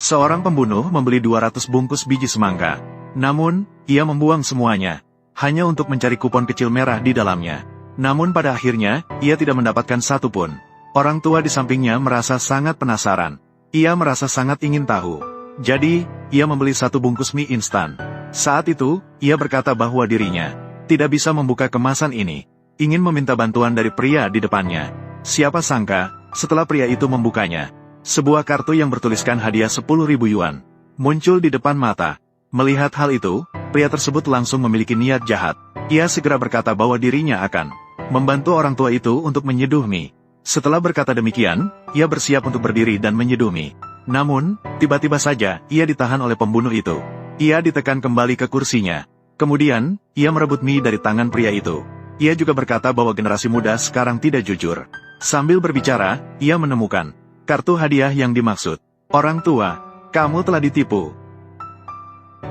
Seorang pembunuh membeli 200 bungkus biji semangka. Namun, ia membuang semuanya, hanya untuk mencari kupon kecil merah di dalamnya. Namun pada akhirnya, ia tidak mendapatkan satu pun. Orang tua di sampingnya merasa sangat penasaran. Ia merasa sangat ingin tahu. Jadi, ia membeli satu bungkus mie instan. Saat itu, ia berkata bahwa dirinya tidak bisa membuka kemasan ini. Ingin meminta bantuan dari pria di depannya. Siapa sangka, setelah pria itu membukanya, sebuah kartu yang bertuliskan hadiah 10.000 yuan muncul di depan mata. Melihat hal itu, pria tersebut langsung memiliki niat jahat. Ia segera berkata bahwa dirinya akan membantu orang tua itu untuk menyeduh mie. Setelah berkata demikian, ia bersiap untuk berdiri dan menyeduh mie. Namun, tiba-tiba saja, ia ditahan oleh pembunuh itu. Ia ditekan kembali ke kursinya. Kemudian, ia merebut mie dari tangan pria itu. Ia juga berkata bahwa generasi muda sekarang tidak jujur. Sambil berbicara, ia menemukan kartu hadiah yang dimaksud. Orang tua, kamu telah ditipu.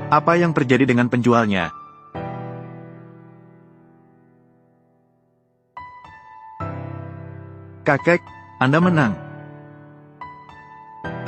Apa yang terjadi dengan penjualnya? Kakek, Anda menang.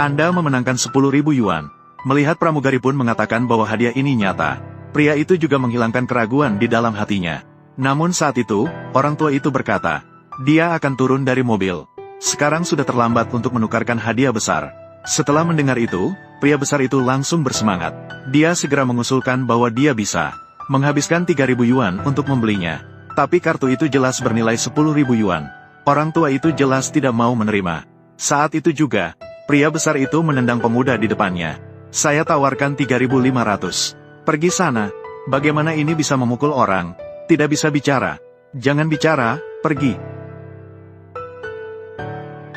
Anda memenangkan 10.000 yuan. Melihat pramugari pun mengatakan bahwa hadiah ini nyata. Pria itu juga menghilangkan keraguan di dalam hatinya. Namun saat itu, orang tua itu berkata, dia akan turun dari mobil. Sekarang sudah terlambat untuk menukarkan hadiah besar. Setelah mendengar itu, pria besar itu langsung bersemangat. Dia segera mengusulkan bahwa dia bisa menghabiskan 3.000 yuan untuk membelinya. Tapi kartu itu jelas bernilai 10.000 yuan. Orang tua itu jelas tidak mau menerima. Saat itu juga, pria besar itu menendang pemuda di depannya. Saya tawarkan 3.500. Pergi sana. Bagaimana ini bisa memukul orang? Tidak bisa bicara. Jangan bicara, pergi.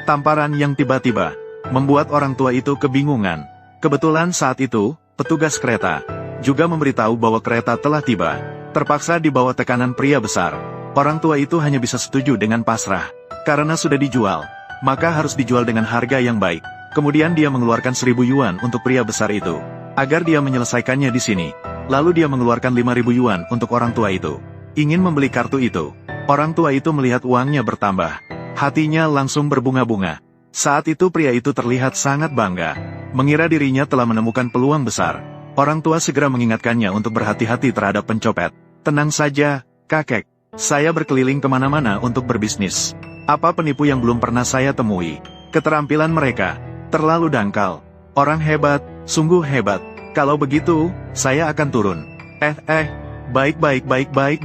Tamparan yang tiba-tiba membuat orang tua itu kebingungan. Kebetulan saat itu, petugas kereta juga memberitahu bahwa kereta telah tiba. Terpaksa di bawah tekanan pria besar, orang tua itu hanya bisa setuju dengan pasrah. Karena sudah dijual, maka harus dijual dengan harga yang baik. Kemudian dia mengeluarkan 1.000 yuan untuk pria besar itu, agar dia menyelesaikannya di sini. Lalu dia mengeluarkan 5.000 yuan untuk orang tua itu. Ingin membeli kartu itu. Orang tua itu melihat uangnya bertambah. Hatinya langsung berbunga-bunga. Saat itu pria itu terlihat sangat bangga. Mengira dirinya telah menemukan peluang besar. Orang tua segera mengingatkannya untuk berhati-hati terhadap pencopet. Tenang saja, kakek. Saya berkeliling kemana-mana untuk berbisnis. Apa penipu yang belum pernah saya temui? Keterampilan mereka terlalu dangkal. Orang hebat, sungguh hebat. Kalau begitu, saya akan turun.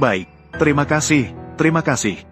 Baik. Terima kasih.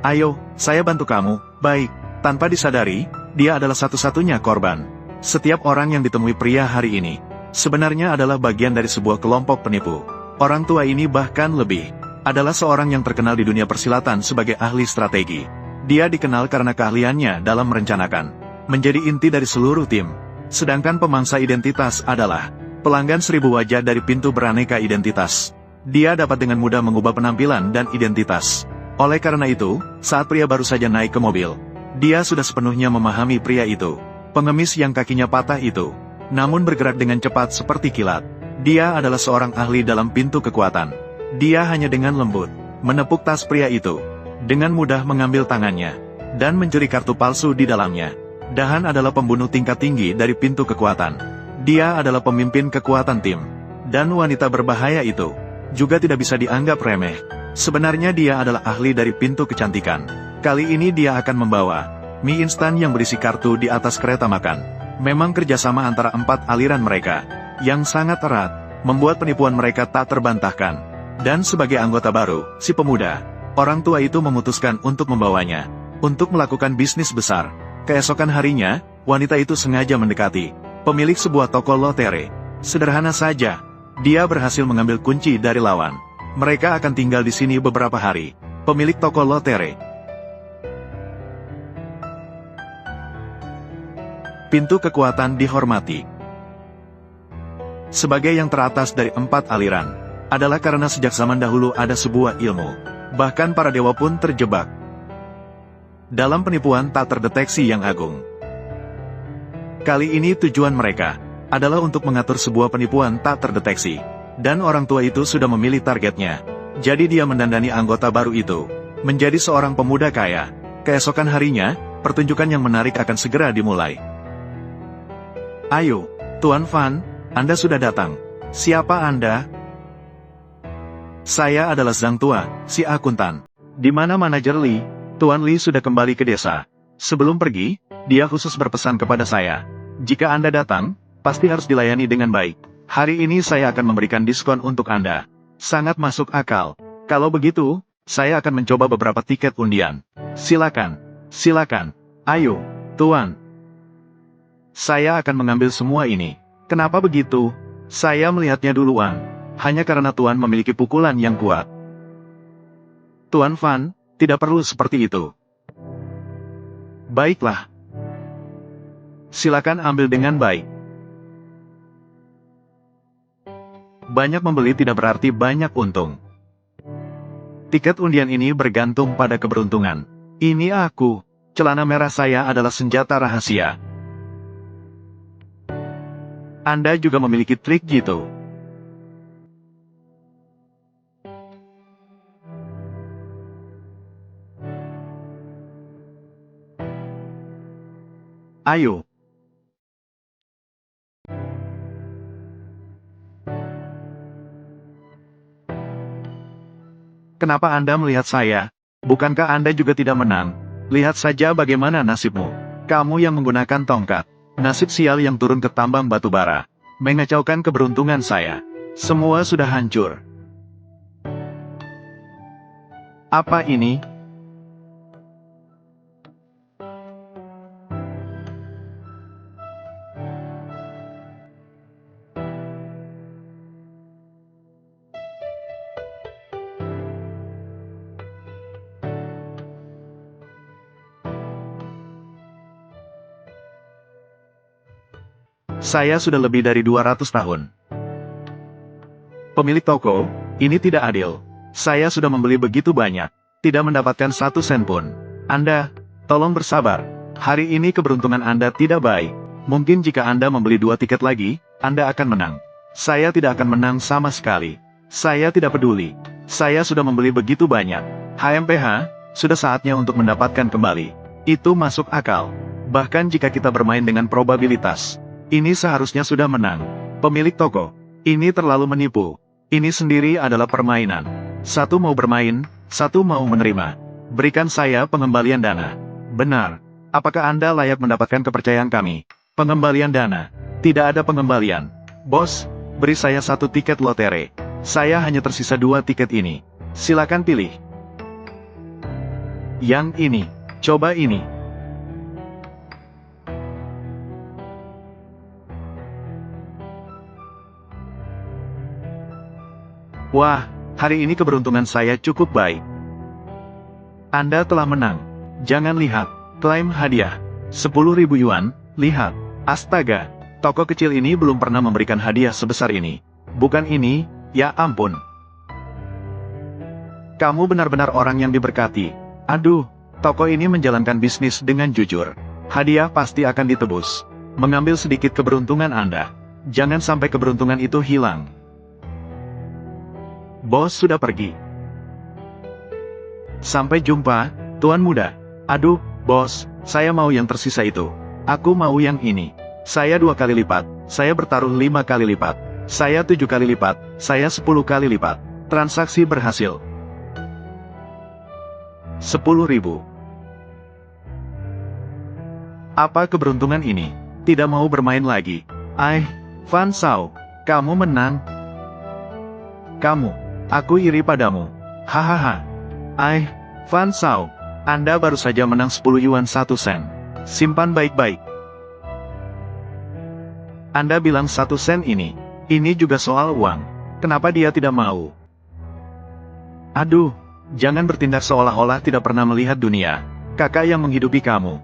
Ayo, saya bantu kamu. Baik. Tanpa disadari, dia adalah satu-satunya korban. Setiap orang yang ditemui pria hari ini, sebenarnya adalah bagian dari sebuah kelompok penipu. Orang tua ini bahkan lebih, adalah seorang yang terkenal di dunia persilatan sebagai ahli strategi. Dia dikenal karena keahliannya dalam merencanakan menjadi inti dari seluruh tim. Sedangkan pemangsa identitas adalah pelanggan 1.000 wajah dari pintu beraneka identitas. Dia dapat dengan mudah mengubah penampilan dan identitas. Oleh karena itu, saat pria baru saja naik ke mobil, dia sudah sepenuhnya memahami pria itu. Pengemis yang kakinya patah itu, namun bergerak dengan cepat seperti kilat. Dia adalah seorang ahli dalam pintu kekuatan. Dia hanya dengan lembut menepuk tas pria itu, dengan mudah mengambil tangannya, dan mencuri kartu palsu di dalamnya. Dahan adalah pembunuh tingkat tinggi dari pintu kekuatan. Dia adalah pemimpin kekuatan tim. Dan wanita berbahaya itu juga tidak bisa dianggap remeh. Sebenarnya dia adalah ahli dari pintu kecantikan. Kali ini dia akan membawa mie instan yang berisi kartu di atas kereta makan. Memang kerjasama antara 4 aliran mereka yang sangat erat membuat penipuan mereka tak terbantahkan. Dan sebagai anggota baru, si pemuda, orang tua itu memutuskan untuk membawanya untuk melakukan bisnis besar. Keesokan harinya, wanita itu sengaja mendekati pemilik sebuah toko lotre. Sederhana saja, dia berhasil mengambil kunci dari lawan. Mereka akan tinggal di sini beberapa hari. Pemilik toko lotre. Pintu kekuatan dihormati sebagai yang teratas dari 4 aliran, adalah karena sejak zaman dahulu ada sebuah ilmu. Bahkan para dewa pun terjebak dalam penipuan tak terdeteksi yang agung. Kali ini tujuan mereka adalah untuk mengatur sebuah penipuan tak terdeteksi. Dan orang tua itu sudah memilih targetnya. Jadi dia mendandani anggota baru itu menjadi seorang pemuda kaya. Keesokan harinya, pertunjukan yang menarik akan segera dimulai. Ayo, Tuan Fan, Anda sudah datang. Siapa Anda? Saya adalah Zhang Tua, si akuntan. Di mana manajer Li? Tuan Li sudah kembali ke desa. Sebelum pergi, dia khusus berpesan kepada saya. Jika Anda datang, pasti harus dilayani dengan baik. Hari ini saya akan memberikan diskon untuk Anda. Sangat masuk akal. Kalau begitu, saya akan mencoba beberapa tiket undian. Silakan, silakan. Ayo, Tuan. Saya akan mengambil semua ini. Kenapa begitu? Saya melihatnya duluan. Hanya karena Tuan memiliki pukulan yang kuat. Tuan Fan, tidak perlu seperti itu. Baiklah. Silakan ambil dengan baik. Banyak membeli tidak berarti banyak untung. Tiket undian ini bergantung pada keberuntungan. Ini aku. Celana merah saya adalah senjata rahasia. Anda juga memiliki trik gitu. Ayo. Kenapa Anda melihat saya? Bukankah Anda juga tidak menang? Lihat saja bagaimana nasibmu. Kamu yang menggunakan tongkat. Nasib sial yang turun ke tambang batu bara. Mengacaukan keberuntungan saya. Semua sudah hancur. Apa ini? Saya sudah lebih dari 200 tahun. Pemilik toko, ini tidak adil. Saya sudah membeli begitu banyak, tidak mendapatkan 1 sen pun. Anda, tolong bersabar. Hari ini keberuntungan Anda tidak baik. Mungkin jika Anda membeli 2 tiket lagi, Anda akan menang. Saya tidak akan menang sama sekali. Saya tidak peduli. Saya sudah membeli begitu banyak. HMPH, sudah saatnya untuk mendapatkan kembali. Itu masuk akal. Bahkan jika kita bermain dengan probabilitas. Ini seharusnya sudah menang. Pemilik toko, ini terlalu menipu. Ini sendiri adalah permainan. Satu mau bermain, satu mau menerima. Berikan saya pengembalian dana. Benar. Apakah Anda layak mendapatkan kepercayaan kami? Pengembalian dana. Tidak ada pengembalian. Bos, beri saya 1 tiket lotre. Saya hanya tersisa 2 tiket ini. Silakan pilih. Yang ini. Coba ini. Wah, hari ini keberuntungan saya cukup baik. Anda telah menang. Jangan lihat. Klaim hadiah. 10.000 yuan, lihat. Astaga, toko kecil ini belum pernah memberikan hadiah sebesar ini. Bukan ini, ya ampun. Kamu benar-benar orang yang diberkati. Aduh, toko ini menjalankan bisnis dengan jujur. Hadiah pasti akan ditebus. Mengambil sedikit keberuntungan Anda. Jangan sampai keberuntungan itu hilang. Bos sudah pergi. Sampai jumpa, Tuan Muda. Aduh, bos, saya mau yang tersisa itu. Aku mau yang ini. Saya 2 kali lipat, saya bertaruh 5 kali lipat. Saya 7 kali lipat, saya 10 kali lipat. Transaksi berhasil. 10.000. Apa keberuntungan ini? Tidak mau bermain lagi. Fan Sao, kamu menang. Aku iri padamu. Hahaha. Fan Sao, Anda baru saja menang 10 yuan 1 sen. Simpan baik-baik. Anda bilang 1 sen ini. Ini juga soal uang. Kenapa dia tidak mau? Aduh, jangan bertindak seolah-olah tidak pernah melihat dunia. Kakak yang menghidupi kamu.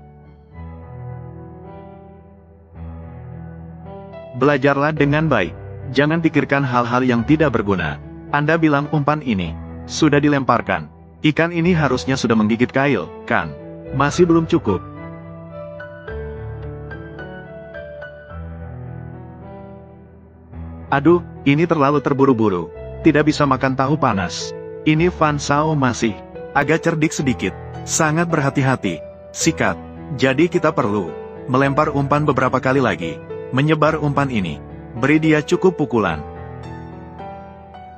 Belajarlah dengan baik. Jangan pikirkan hal-hal yang tidak berguna. Anda bilang umpan ini sudah dilemparkan. Ikan ini harusnya sudah menggigit kail, kan? Masih belum cukup. Aduh, ini terlalu terburu-buru. Tidak bisa makan tahu panas. Ini Fan Sao masih agak cerdik sedikit. Sangat berhati-hati. Sikat. Jadi kita perlu melempar umpan beberapa kali lagi. menyebar umpan ini. Beri dia cukup pukulan.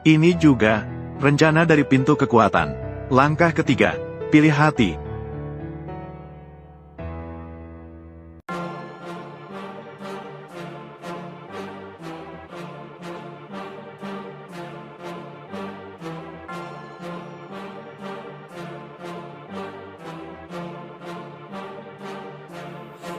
Ini juga, rencana dari pintu kekuatan. Langkah ketiga, pilih hati.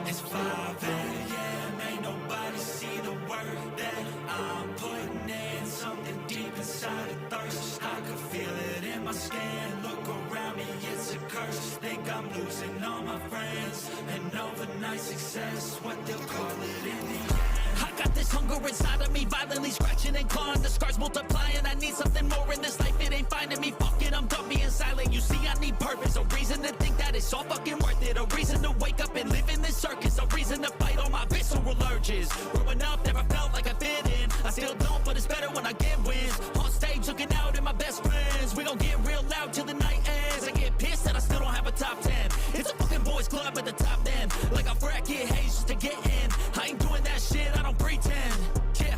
It's 5 a.m. Ain't nobody see the work that I'm putting in. Something deep inside a thirst. I can feel it in my skin. Look around me, it's a curse. Think I'm losing all my friends. And overnight success, what they'll call it in the end. I got this hunger inside of me, violently scratching and clawing. The scars multiplying. I need something more in this life. It ain't finding me. Fuck it, I'm done being silent. You see, I need purpose. A reason to think that it's all fucking worth it. A reason to wake up and live in this circus. A reason to fight all my visceral urges. Growing up, never felt like I fit in. I still don't, but it's better when I get wins. On stage, looking out at my best friends. We gon' get real loud till the night ends. I get pissed that I still don't have a top 10. It's a fucking boys club at the top then. Like I frat get haze just to get in. I ain't doing that shit, I don't pretend. Yeah,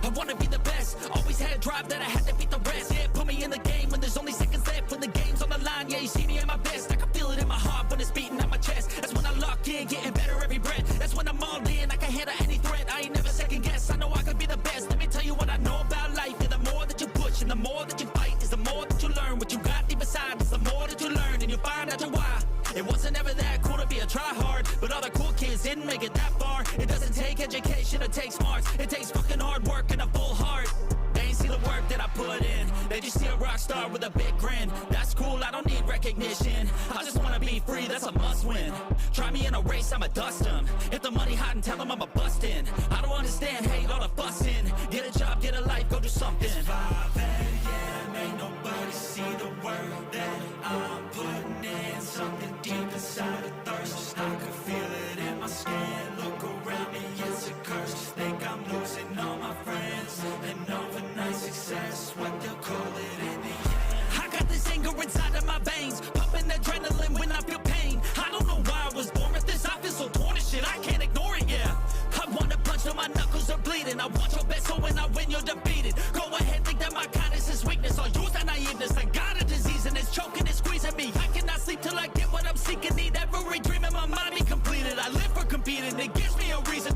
I wanna be the best. Always had drive that I had to beat the rest. Yeah, put me in the game when there's only seconds left. When the game's on the line, yeah, you see me at my best. I can feel it in my heart when it's beating at my chest. That's when I lock in, getting better every breath. That's when I'm all in, I can handle any threat. I ain't never second guess, I know I could be the best. Let me tell you what I know about life. Yeah, the more that you push and the more that you fight is the more that you learn. What you got deep inside is the more that you learn. And you find out why. It wasn't ever that cool to be a tryhard, but all the cool kids didn't make it that far. It doesn't take education, it takes smarts. It takes fucking hard work and a full heart. They ain't see the work that I put in. They just see a rock star with a big grin. That's cool, I don't need recognition. I just wanna be free, that's a must win. Try me in a race, I'ma dust them. If the money hot and tell them I'm a bustin'. I don't understand, hate all the fussing. Get a job, get a life, go do something. It's 5 a.m. Ain't nobody see the work that I'm putting in. Something deep inside a thirst. I can feel it in my skin. Look around me, it's a curse. Think I'm losing all my friends. And overnight success, what they'll call it in the end. I got this anger inside of my veins, pumping adrenaline when I feel pain. I don't know why I was born with this. I feel so torn and shit, I can't ignore it, yeah. I wanna punch till my knuckles are bleeding. I want your best, so when I win, you're defeated. Go ahead, think that my kindness is weakness. I'll use that naiveness. I got a disease and it's choking, it's squeezing me. I cannot sleep till I get what I'm seeking. Need every dream in my mind be completed. I live for competing, it gives me a reason